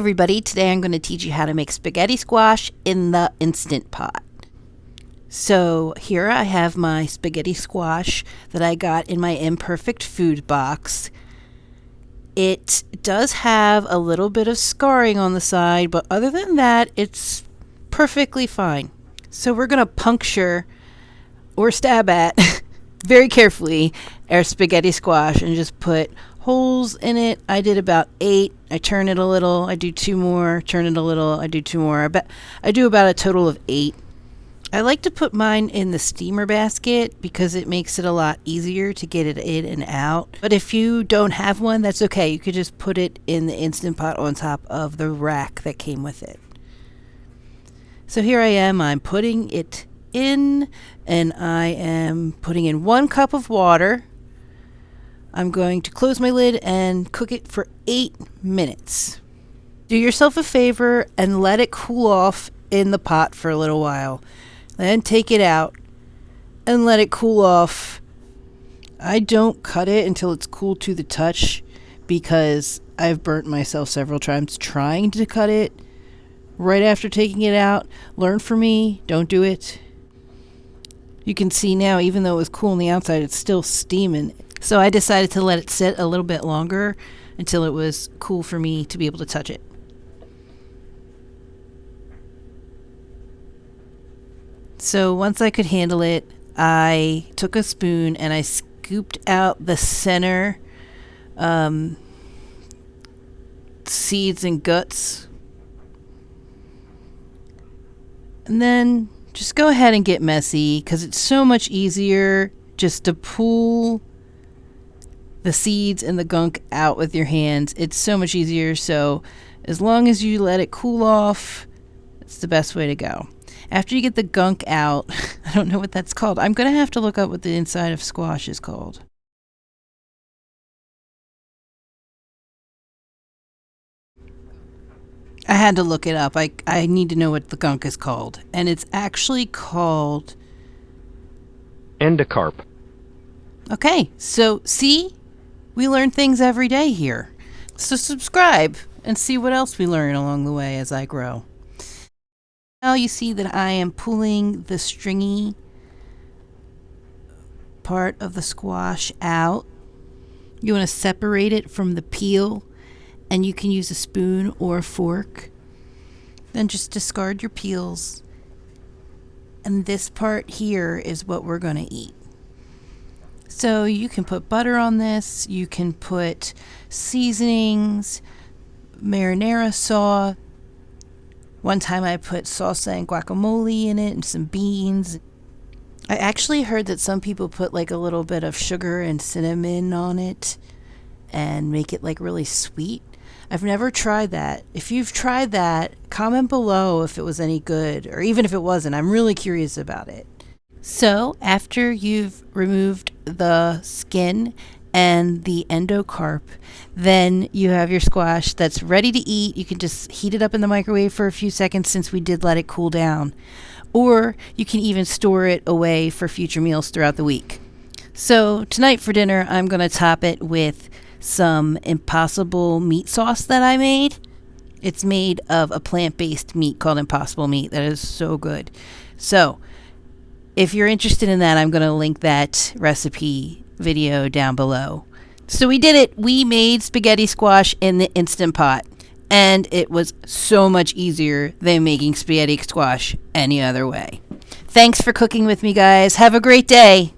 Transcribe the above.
everybody, today I'm going to teach you how to make spaghetti squash in the Instant Pot. So here I have my spaghetti squash that I got in my Imperfect food box. It does have a little bit of scarring on the side, but other than that, it's perfectly fine. So we're going to puncture or stab at very carefully our spaghetti squash and just put holes in it. I did about 8. I turn it a little. I do 2 more. Turn it a little. I do 2 more. I do about a total of 8. I like to put mine in the steamer basket because it makes it a lot easier to get it in and out. But if you don't have one, that's okay. You could just put it in the Instant Pot on top of the rack that came with it. So here I am. I'm putting it in, and I am putting in 1 cup of water. I'm going to close my lid and cook it for 8 minutes. Do yourself a favor and let it cool off in the pot for a little while. Then take it out and let it cool off. I don't cut it until it's cool to the touch because I've burnt myself several times trying to cut it right after taking it out. Learn from me. Don't do it. You can see now, even though it was cool on the outside, it's still steaming. So I decided to let it sit a little bit longer until it was cool for me to be able to touch it. So once I could handle it, I took a spoon and I scooped out the center seeds and guts. And then just go ahead and get messy because it's so much easier just to pull the seeds and the gunk out with your hands. It's so much easier. So as long as you let it cool off, it's the best way to go. After you get the gunk out, I don't know what that's called. I'm going to have to look up what the inside of squash is called. I had to look it up. I need to know what the gunk is called. And it's actually called endocarp. Okay, so see? We learn things every day here. So subscribe and see what else we learn along the way as I grow. Now you see that I am pulling the stringy part of the squash out. You want to separate it from the peel, and you can use a spoon or a fork. Then just discard your peels. And this part here is what we're going to eat. So you can put butter on this. You can put seasonings, marinara sauce. One time I put salsa and guacamole in it and some beans. I actually heard that some people put like a little bit of sugar and cinnamon on it and make it like really sweet. I've never tried that. If you've tried that, comment below if it was any good, or even if it wasn't. I'm really curious about it. So after you've removed the skin and the endocarp, then you have your squash that's ready to eat. You can just heat it up in the microwave for a few seconds since we did let it cool down. Or you can even store it away for future meals throughout the week. So tonight for dinner, I'm going to top it with some Impossible meat sauce that I made. It's made of a plant-based meat called Impossible meat that is so good. So if you're interested in that, I'm going to link that recipe video down below. So we did it. We made spaghetti squash in the Instant Pot, and it was so much easier than making spaghetti squash any other way. Thanks for cooking with me, guys. Have a great day.